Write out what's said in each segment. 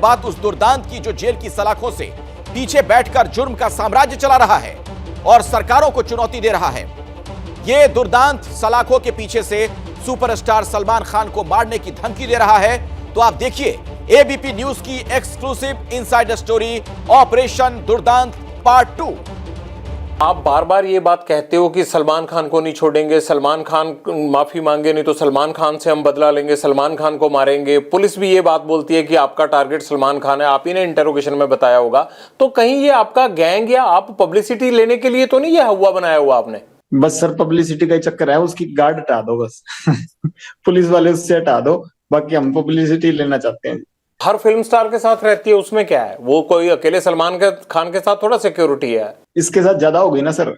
बात उस दुर्दांत की जो जेल की सलाखों से पीछे बैठकर जुर्म का साम्राज्य चला रहा है और सरकारों को चुनौती दे रहा है। यह दुर्दांत सलाखों के पीछे से सुपरस्टार सलमान खान को मारने की धमकी दे रहा है। तो आप देखिए एबीपी न्यूज की एक्सक्लूसिव इनसाइडर स्टोरी, ऑपरेशन दुर्दांत पार्ट 2। आप बार बार ये बात कहते हो कि सलमान खान को नहीं छोड़ेंगे, सलमान खान माफी मांगे नहीं तो सलमान खान से हम बदला लेंगे, सलमान खान को मारेंगे। पुलिस भी ये बात बोलती है कि आपका टारगेट सलमान खान है, आप ही ने इंटरोगेशन में बताया होगा। तो कहीं ये आपका गैंग या आप पब्लिसिटी लेने के लिए तो नहीं ये हवा बनाया हुआ आपने? बस सर पब्लिसिटी का ही चक्कर है, उसकी गार्ड हटा दो बस। पुलिस वाले उससे हटा दो, बाकी हम पब्लिसिटी लेना चाहते हैं। हर फिल्म स्टार के साथ रहती है, उसमें क्या है? वो कोई अकेले सलमान खान के साथ थोड़ा सिक्योरिटी है। इसके साथ ज्यादा हो गई ना सर,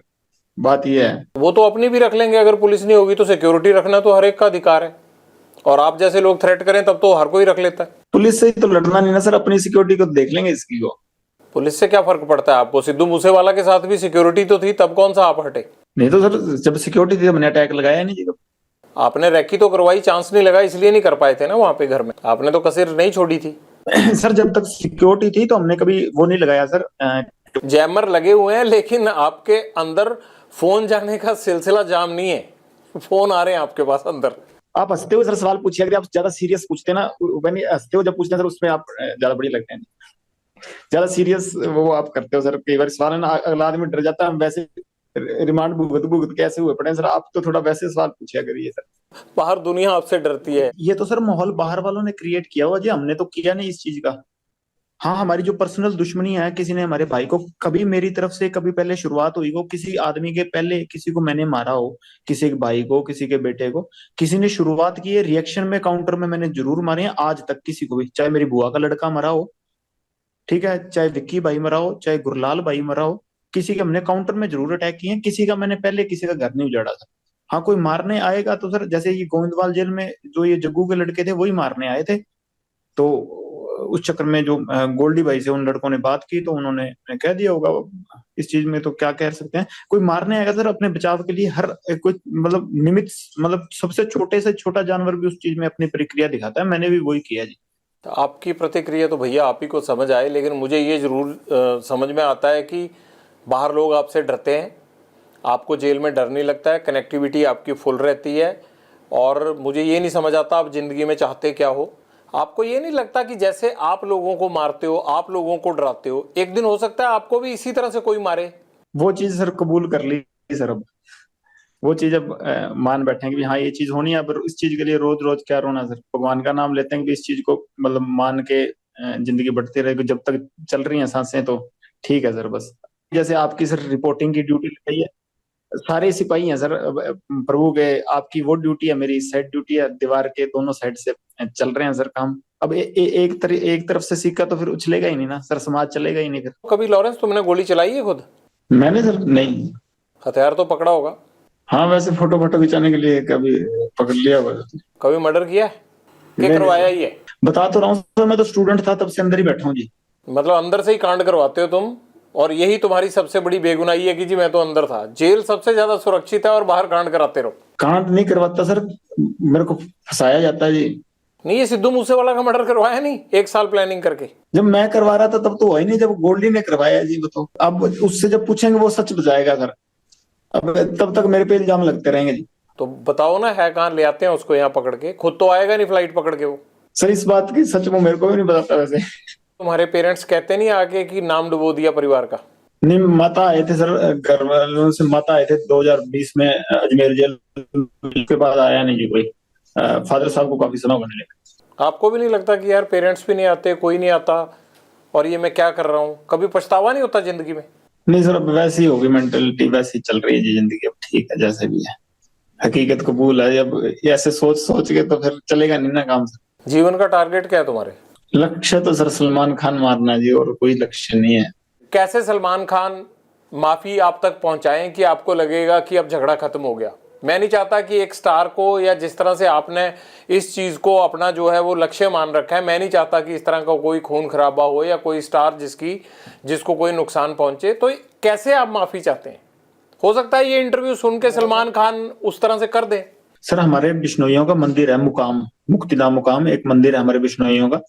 बात ये है। वो तो अपनी भी रख लेंगे, अगर पुलिस नहीं होगी तो सिक्योरिटी रखना तो हर एक का अधिकार है। और आप जैसे लोग थ्रेट करें तब तो हर कोई रख लेता है। पुलिस से ही तो लड़ना नहीं ना सर, अपनी सिक्योरिटी को देख लेंगे इसकी को। पुलिस से क्या फर्क पड़ता है आपको? सिद्धू मूसेवाला के साथ भी सिक्योरिटी तो थी, तब कौन सा आप हटे? नहीं तो सर जब सिक्योरिटी थी हमने अटैक लगाया नहीं जी। आपने रैकी तो करवाई, चांस नहीं लगा इसलिए नहीं कर पाए थे ना वहां पे घर में। आपने तो कसर नहीं छोड़ी थी। सर जब तक सिक्योरिटी थी तो हमने कभी वो नहीं लगाया सर। जैमर लगे हुए हैं लेकिन आपके अंदर फोन जाने का सिलसिला जाम नहीं है। फोन आ रहे हैं आपके पास अंदर। आप हंसते हो सर, सवाल पूछिए। अगर आप ज्यादा सीरियस पूछते ना, हंसते हो जब पूछते हैं सर, उसमें आप ज्यादा बड़ी लगते हैं। ज्यादा सीरियस वो आप करते हो सर। कई बार सवाल है ना, अगला आदमी डर जाता है। हम वैसे रिमांड भुगत भुगत कैसे हुए पड़े सर। आप तो थोड़ा वैसे सवाल पूछिया करिए सर। बाहर दुनिया आपसे डरती है। ये तो सर माहौल बाहर वालों ने क्रिएट किया हुआ जी, हमने तो किया नहीं इस चीज का। हाँ, हमारी जो पर्सनल दुश्मनी है, किसी ने हमारे भाई को कभी मेरी तरफ से कभी पहले शुरुआत हुई हो, किसी आदमी के पहले किसी को मैंने मारा हो, किसी के भाई को, किसी के बेटे को, किसी ने शुरुआत की है, रिएक्शन में काउंटर में मैंने जरूर मारे हैं। आज तक किसी को भी, चाहे मेरी बुआ का लड़का मरा हो, ठीक है, चाहे विक्की भाई मरा हो, चाहे गुरलाल भाई मरा हो, किसी के हमने काउंटर में जरूर अटैक किए हैं। किसी का मैंने पहले किसी का घर नहीं उजाड़ा था। हाँ, कोई मारने आएगा तो सर जैसे ये गोविंदवाल जेल में जो ये जग्गू के लड़के थे वही मारने आए थे। तो उस चक्कर में जो गोल्डी भाई से उन लड़कों ने बात की तो उन्होंने कह दिया होगा। इस चीज में तो क्या कह सकते हैं। कोई मारने आएगा सर अपने बचाव के लिए, हर कोई मतलब निमित्त, मतलब सबसे छोटे से छोटा जानवर भी उस चीज में अपनी प्रतिक्रिया दिखाता है। मैंने भी वही किया जी। तो आपकी प्रतिक्रिया तो भैया आप ही को समझ आए, लेकिन मुझे ये जरूर समझ में आता है कि बाहर लोग आपसे डरते हैं, आपको जेल में डर नहीं लगता है, कनेक्टिविटी आपकी फुल रहती है। और मुझे ये नहीं समझ आता आप जिंदगी में चाहते क्या हो। आपको ये नहीं लगता कि जैसे आप लोगों को मारते हो, आप लोगों को डराते हो, एक दिन हो सकता है आपको भी इसी तरह से कोई मारे? वो चीज सर कबूल कर ली सर। अब वो चीज अब मान बैठे कि हाँ ये चीज होनी है। अब इस चीज के लिए रोज रोज क्या रोना सर। भगवान का नाम लेते हैं कि इस चीज को मतलब मान के जिंदगी बढ़ती रहेगी। जब तक चल रही हैं सांसें तो ठीक है सर। बस जैसे आपकी सर रिपोर्टिंग की ड्यूटी लगाई है, सारे सिपाही हैं सर प्रभु के। आपकी वो ड्यूटी है, मेरी साइड ड्यूटी है। दीवार के दोनों साइड से चल रहे हैं सर काम। अब एक तरफ से सिक्का तो फिर उछलेगा ही नहीं ना सर, समाज चलेगा ही नहीं फिर। कभी लॉरेंस तुमने गोली चलाई है खुद? मैंने सर नहीं। हथियार तो पकड़ा होगा? हाँ, वैसे फोटो फोटो खिंचाने के लिए कभी पकड़ लिया हुआ। कभी मर्डर किया है? क्या करवाया ही है? बता तो रहा हूँ सर, मैं तो स्टूडेंट था तब से अंदर ही बैठा हूँ जी। मतलब अंदर से ही कांड करवाते हो तुम, और यही तुम्हारी सबसे बड़ी बेगुनाही है कि जी मैं तो अंदर था। जेल सबसे ज्यादा सुरक्षित है और बाहर कांड कराते रहो। कांड नहीं करवाता सर, मेरे को फंसाया जाता है जी। नहीं, ये सिद्धू मूसेवाला का मर्डर करवाया नहीं 1 साल प्लानिंग करके? जब मैं करवा रहा था तब तो हुआ ही नहीं, जब गोल्डी ने करवाया जी वो तो। अब उससे जब पूछेंगे वो सच बताएगा सर। अब तब तक मेरे पे इल्जाम लगते रहेंगे जी। तो बताओ ना, है कहाँ? ले आते हैं उसको यहाँ पकड़ के। खुद तो आएगा नहीं फ्लाइट पकड़ के वो। सर इस बात की सच वो मेरे को भी नहीं बताता वैसे। तुम्हारे पेरेंट्स कहते नहीं आके कि नाम डुबो दिया परिवार का? नहीं, माता आए थे सर, घर वालों से माता आए थे 2020 में अजमेर जेल के बाद आया नहीं जी कोई। फादर साहब को काफी समय होने लगा। आपको भी नहीं लगता कि यार पेरेंट्स भी नहीं आते, कोई नहीं आता, और ये मैं क्या कर रहा हूँ? कभी पछतावा नहीं होता जिंदगी में? नहीं सर, अब वैसी होगी मेंटेलिटी, वैसी चल रही है जी जिंदगी। अब ठीक है जैसे भी है, हकीकत कबूल है। अब ऐसे सोच सोच के तो फिर चलेगा नहीं ना काम सर। जीवन का टारगेट क्या है तुम्हारे? लक्ष्य तो सर सलमान खान मारना जी, और कोई लक्ष्य नहीं है। कैसे सलमान खान माफी आप तक पहुंचाएं कि आपको लगेगा कि अब झगड़ा खत्म हो गया? मैं नहीं चाहता कि एक स्टार को, या जिस तरह से आपने इस चीज को अपना जो है वो लक्ष्य मान रखा है, मैं नहीं चाहता कि इस तरह का कोई खून खराबा हो या कोई स्टार जिसको कोई नुकसान पहुंचे। तो कैसे आप माफी चाहते हैं? हो सकता है ये इंटरव्यू सुन के सलमान खान उस तरह से कर दे। सर हमारे बिश्नोइयों का मंदिर है मुकाम, मुक्तिधाम मुकाम एक मंदिर है हमारे बिश्नोइयों का।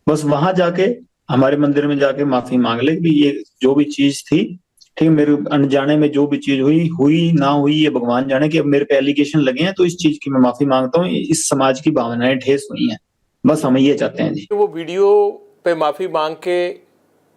बस वहां जाके हमारे मंदिर में जाके माफी मांग ले कि ये जो भी चीज थी, ठीक है, मेरे अनजाने में जो भी चीज हुई हुई ना हुई ये भगवान जाने, कि अब मेरे पे एलिगेशन लगे हैं तो इस चीज की मैं माफी मांगता हूँ, इस समाज की भावनाएं ठेस हुई हैं, बस हम ये चाहते हैं जी। वो वीडियो पे माफी मांग के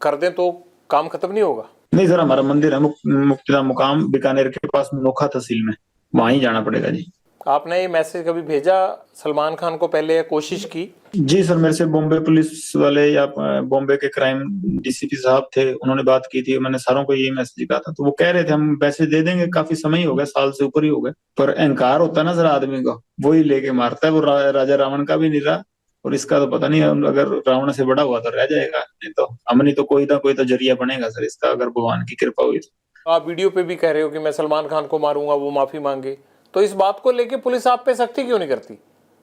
कर दें तो काम खत्म नहीं होगा? नहीं सर, हमारा मंदिर है मुक्तिधाम मुकाम बीकानेर के पास नोखा तहसील में, वहां ही जाना पड़ेगा जी। आपने ये मैसेज कभी भेजा सलमान खान को पहले या कोशिश की? जी सर, मेरे से बॉम्बे पुलिस वाले या बॉम्बे के क्राइम डीसीपी साहब थे, उन्होंने बात की थी, मैंने सारों को यही मैसेज कहा था, तो वो कह रहे थे हम पैसे दे देंगे, काफी समय ही हो गया, साल से ऊपर ही हो गए, पर अहंकार होता है ना सर आदमी का, वो ही लेके मारता है, वो राजा रावण का भी नहीं रहा, और इसका तो पता नहीं, अगर रावण से बड़ा हुआ तो रह जाएगा, नहीं तो हम नहीं तो कोई ना कोई तो जरिया बनेगा सर इसका, अगर भगवान की कृपा हुई तो। आप वीडियो पे भी कह रहे हो कि मैं सलमान खान को मारूंगा, वो माफी मांगे, तो इस बात को लेके पुलिस आप पे सख्ती क्यों नहीं करती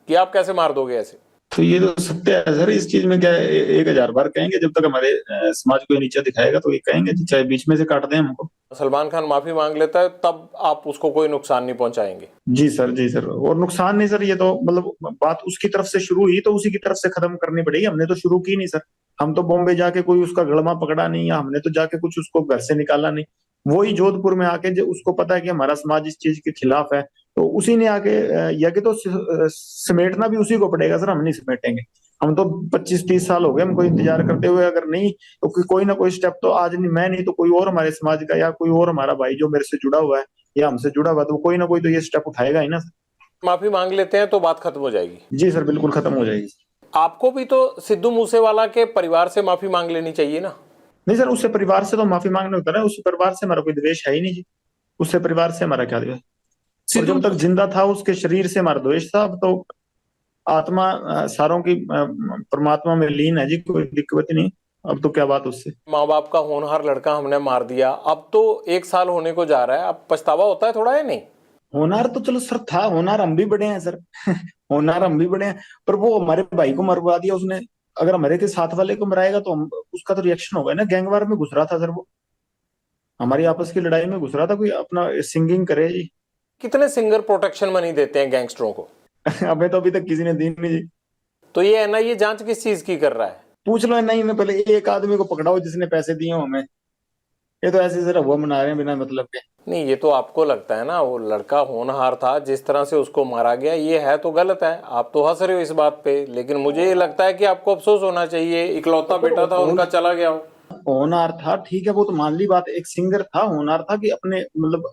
कि आप कैसे मार दोगे ऐसे? तो ये तो सत्य है सर, इस चीज में क्या है, 1000 बार कहेंगे, जब तक हमारे समाज को ये नीचा दिखाएगा तो ये कहेंगे जी, चाहे बीच में से काट दें हमको। सलमान खान माफी मांग लेता है तब आप उसको कोई नुकसान नहीं पहुंचाएंगे? जी सर, जी सर, और नुकसान नहीं सर, ये तो मतलब बात उसकी तरफ से शुरू हुई तो उसी की तरफ से खत्म करनी पड़ेगी, हमने तो शुरू की नहीं सर, हम तो बॉम्बे जाके कोई उसका गड़मा पकड़ा नहीं, या हमने तो जाके कुछ उसको घर से निकाला नहीं, वही जोधपुर में आके जो उसको पता है कि हमारा समाज इस चीज के खिलाफ है, तो उसी ने आके या कि तो समेटना भी उसी को पड़ेगा सर, हम नहीं समेटेंगे, हम तो 25-30 साल हो गए हमको इंतजार करते हुए, अगर नहीं तो कोई ना कोई स्टेप तो आज नहीं, मैं नहीं तो कोई और हमारे समाज का या कोई और हमारा भाई जो मेरे से जुड़ा हुआ है या हमसे जुड़ा हुआ, तो कोई ना कोई तो ये स्टेप उठाएगा ही ना सर। माफी मांग लेते हैं तो बात खत्म हो जाएगी? जी सर, बिल्कुल खत्म हो जाएगी। आपको भी तो सिद्धू मूसेवाला के परिवार से माफी मांग लेनी चाहिए ना? नहीं सर, उससे परिवार से तो माफी मांगने होता है, उससे परिवार से हमारा कोई द्वेष है ही नहीं जी, उससे परिवार से हमारा क्या द्वेष, और सिद्धू जब तक जिंदा था उसके शरीर से हमारा द्वेष था, अब तो आत्मा सारों की परमात्मा में लीन है जी, कोई दिक्कत ही नहीं, अब तो क्या बात उससे। माँ बाप का होनहार लड़का हमने मार दिया, अब तो 1 साल होने को जा रहा है, अब पछतावा होता है थोड़ा या नहीं? होनार तो चलो सर था, होनार हम भी बड़े हैं सर होनार हम भी बड़े हैं, पर वो हमारे भाई को मरवा दिया उसने, अगर हमारे के साथ वाले को मराएगा तो हम उसका तो रिएक्शन होगा ना, गैंगवार में घुस रहा था सर वो, हमारी आपस की लड़ाई में घुस रहा था, कोई अपना सिंगिंग करे जी कितने सिंगर प्रोटेक्शन मनी देते हैं गैंगस्टरों को? अबे तो अभी तक किसी ने दी नहीं जी। तो ये एनआईए जांच किस चीज की कर रहा है? पूछ लो नहीं, मैं पहले एक आदमी को पकड़ाओ जिसने पैसे दिए हो हमें, ये तो ऐसे जरा हुआ मना रहे हैं बिना मतलब के। नहीं, ये तो आपको लगता है ना, वो लड़का होनहार था, जिस तरह से उसको मारा गया ये है तो गलत है, आप तो हंस रहे हो इस बात पे, लेकिन मुझे ये लगता है कि आपको अफसोस होना चाहिए, इकलौता बेटा था उनका चला गया हो। होनार था ठीक है, वो तो मान ली बात, एक सिंगर था, होनार था कि अपने मतलब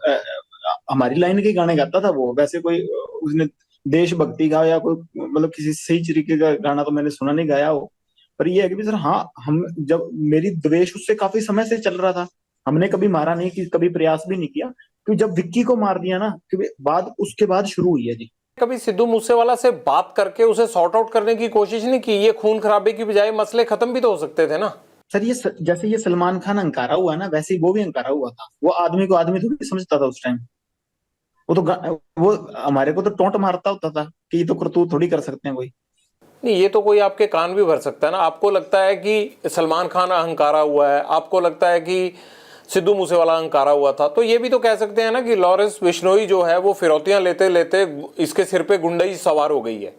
हमारी लाइन के गाने गाता था वो, वैसे कोई उसने देशभक्ति का या कोई मतलब किसी सही तरीके का गाना तो मैंने सुना नहीं गाया हो, पर ये है कि सर हाँ, हम जब मेरी द्वेष उससे काफी समय से चल रहा था, हमने कभी मारा नहीं, कि कभी प्रयास भी नहीं किया, क्योंकि जब विक्की को मार दिया ना, क्योंकि बाद उसके बाद शुरू हुई है जी। कभी सिद्धू मूसेवाला से बात करके उसे सॉर्ट आउट करने की कोशिश नहीं की? ये खून खराबे की बजाय मसले खत्म भी तो हो सकते थे ना? सर ये जैसे ये सलमान खान अंकारा हुआ ना, वैसे ही वो भी अंकारा हुआ था, वो आदमी को आदमी थोड़ी समझता था उस टाइम, वो तो वो हमारे को तो टोंट मारता होता था कि ये तो करतूत थोड़ी कर सकते हैं कोई। नहीं, ये तो कोई आपके कान भी भर सकता है ना। आपको लगता है कि सलमान खान अहंकारा हुआ है, आपको लगता है कि सिद्धू मूसेवाला अहंकारा हुआ था, तो ये भी तो कह सकते हैं ना कि लॉरेंस बिश्नोई जो है वो फिरौतियां लेते लेते इसके सिर पे गुंडई सवार हो गई है।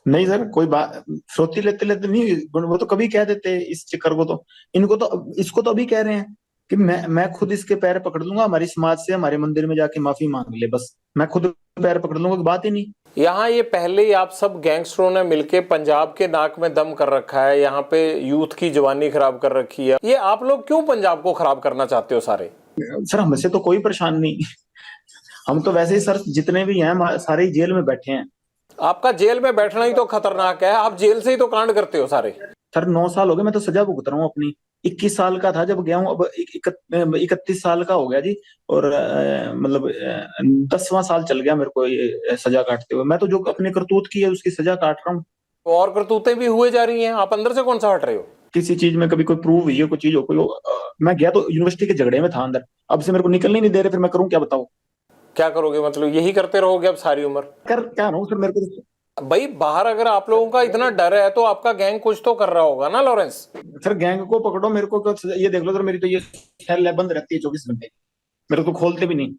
नहीं सर, कोई बात फ्रोती लेते लेते नहीं, वो तो कभी कह देते इस चक्कर को, तो इनको तो इसको तो अभी कह रहे हैं कि मैं खुद इसके पैर पकड़ लूंगा, हमारी समाज से हमारे मंदिर में जाके माफी मांग ले, बस मैं खुद पैर पकड़ लूंगा, बात ही नहीं। यहाँ ये पहले ही आप सब गैंगस्टरों ने मिलके पंजाब के नाक में दम कर रखा है, यहाँ पे यूथ की जवानी खराब कर रखी है, ये आप लोग क्यों पंजाब को खराब करना चाहते हो सारे? सर हमसे तो कोई परेशान नहीं हम तो वैसे ही सर जितने भी हैं सारे ही जेल में बैठे हैं। आपका जेल में बैठना ही तो खतरनाक है, आप जेल से ही तो कांड करते हो सारे। सर 9 साल हो गए, मैं तो सजा भुगत रहा हूँ अपनी, 21 साल का था जब गया हूँ, अब 31 साल का हो गया जी, और मतलब 10वां साल चल गया मेरे को ये सजा काटते हुए, मैं तो जो अपने करतूत की है उसकी सजा काट रहा हूँ। और करतूतें भी हुए जा रही हैं, आप अंदर से कौन सा हट रहे हो? किसी चीज में कभी कोई प्रूव हुई है, कोई चीज हो, मैं गया तो यूनिवर्सिटी के झगड़े में था अंदर, अब से मेरे को निकलने नहीं दे रहे, फिर मैं करूँ क्या बताओ? क्या करोगे, मतलब यही करते रहोगे अब सारी उम्र? कर क्या रहा हूँ सर, मेरे को भाई बाहर अगर आप लोगों का इतना डर है तो आपका गैंग कुछ तो कर रहा होगा ना लॉरेंस? सर गैंग को पकड़ो, मेरे को ये देख लो सर, मेरी तो ये सेल बंद रहती है 24 घंटे, मेरे को खोलते भी नहीं।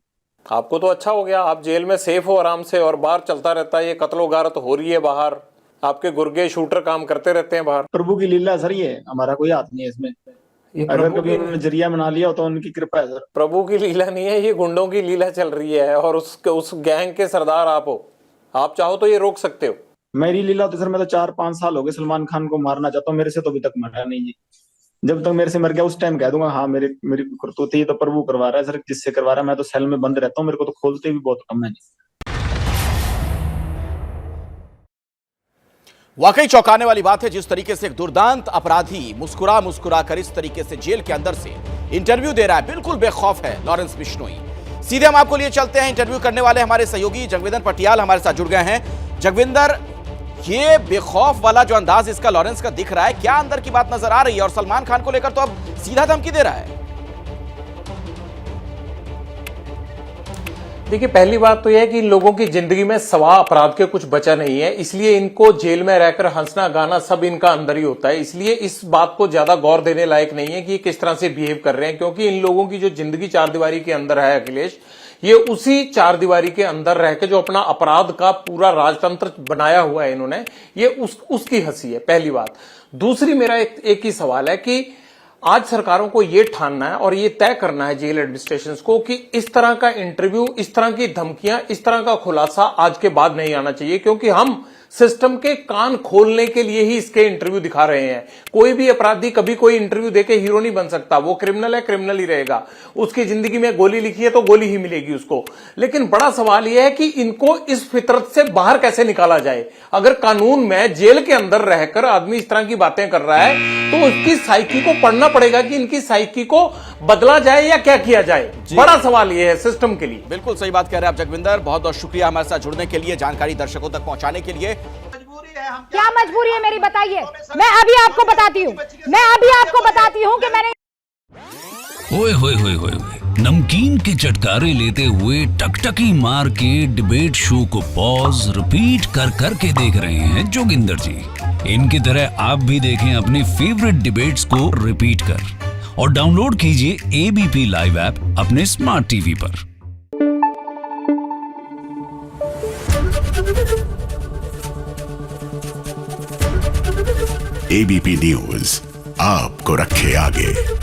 आपको तो अच्छा हो गया, आप जेल में सेफ हो आराम से, और बाहर चलता रहता है ये कत्लो गारत हो रही है बाहर, आपके गुर्गे शूटर काम करते रहते हैं बाहर। प्रभु की लीला सर, ये हमारा कोई हाथ नहीं है इसमें। अगर कभी उन्होंने जरिया बना लिया तो उनकी कृपा है सर। प्रभु की लीला नहीं है, ये गुंडों की लीला चल रही है और उस गैंग के सरदार आप हो। आप चाहो तो ये रोक सकते हो। मेरी लीला तो सर, मैं तो 4-5 साल हो गए सलमान खान को मारना चाहता हूँ, मेरे से तो अभी तक मरा नहीं जी। जब तक मेरे से मर गया उस टाइम कह दूंगा हाँ मेरी करतूत ही तो प्रभु करवा रहा है सर। जिससे करवा रहा है, मैं तो सेल में बंद रहता हूँ, मेरे को तो खोलते भी बहुत कम है जी। वाकई चौंकाने वाली बात है जिस तरीके से एक दुर्दांत अपराधी मुस्कुरा मुस्कुरा कर इस तरीके से जेल के अंदर से इंटरव्यू दे रहा है। बिल्कुल बेखौफ है लॉरेंस बिश्नोई। सीधे हम आपको लिए चलते हैं, इंटरव्यू करने वाले हमारे सहयोगी जगविंदर पटियाल हमारे साथ जुड़ गए हैं। जगविंदर, ये बेखौफ वाला जो अंदाज इसका लॉरेंस का दिख रहा है, क्या अंदर की बात नजर आ रही है? और सलमान खान को लेकर तो अब सीधा धमकी दे रहा है। देखिए, पहली बात तो यह है कि इन लोगों की जिंदगी में सवा अपराध के कुछ बचा नहीं है, इसलिए इनको जेल में रहकर हंसना गाना सब इनका अंदर ही होता है। इसलिए इस बात को ज्यादा गौर देने लायक नहीं है कि ये किस तरह से बिहेव कर रहे हैं, क्योंकि इन लोगों की जो जिंदगी चार दीवारी के अंदर है अखिलेश, ये उसी चार दीवारी के अंदर रहकर जो अपना अपराध का पूरा राजतंत्र बनाया हुआ है इन्होंने, ये उसकी हंसी है, पहली बात। दूसरी, मेरा एक ही सवाल है कि आज सरकारों को यह ठानना है और यह तय करना है जेल एडमिनिस्ट्रेशन को कि इस तरह का इंटरव्यू, इस तरह की धमकियां, इस तरह का खुलासा आज के बाद नहीं आना चाहिए, क्योंकि हम सिस्टम के कान खोलने के लिए ही इसके इंटरव्यू दिखा रहे हैं। कोई भी अपराधी कभी कोई इंटरव्यू देके हीरो नहीं बन सकता। वो क्रिमिनल है, क्रिमिनल ही रहेगा। उसकी जिंदगी में गोली लिखी है तो गोली ही मिलेगी उसको। लेकिन बड़ा सवाल यह है कि इनको इस फितरत से बाहर कैसे निकाला जाए। अगर कानून में जेल के अंदर रहकर आदमी इस तरह की बातें कर रहा है तो उसकी साइकी को पढ़ना पड़ेगा कि इनकी साइकी को बदला जाए या क्या किया जाए। बड़ा सवाल यह है सिस्टम के लिए। बिल्कुल सही बात कह रहे हैं आप जगविंदर, बहुत बहुत शुक्रिया हमारे साथ जुड़ने के लिए, जानकारी दर्शकों तक पहुंचाने के लिए। क्या मजबूरी है मेरी, बताइए। मैं अभी आपको बताती हूँ कि मैंने ओए होए होए होए नमकीन के चटकारे लेते हुए टकटकी मार के डिबेट शो को पॉज रिपीट कर करके देख रहे हैं जोगिंदर जी। इनकी तरह आप भी देखें अपनी फेवरेट डिबेट्स को रिपीट कर और डाउनलोड कीजिए एबीपी लाइव ऐप अपने स्मार्ट टीवी पर। एबीपी न्यूज आपको रखे आगे।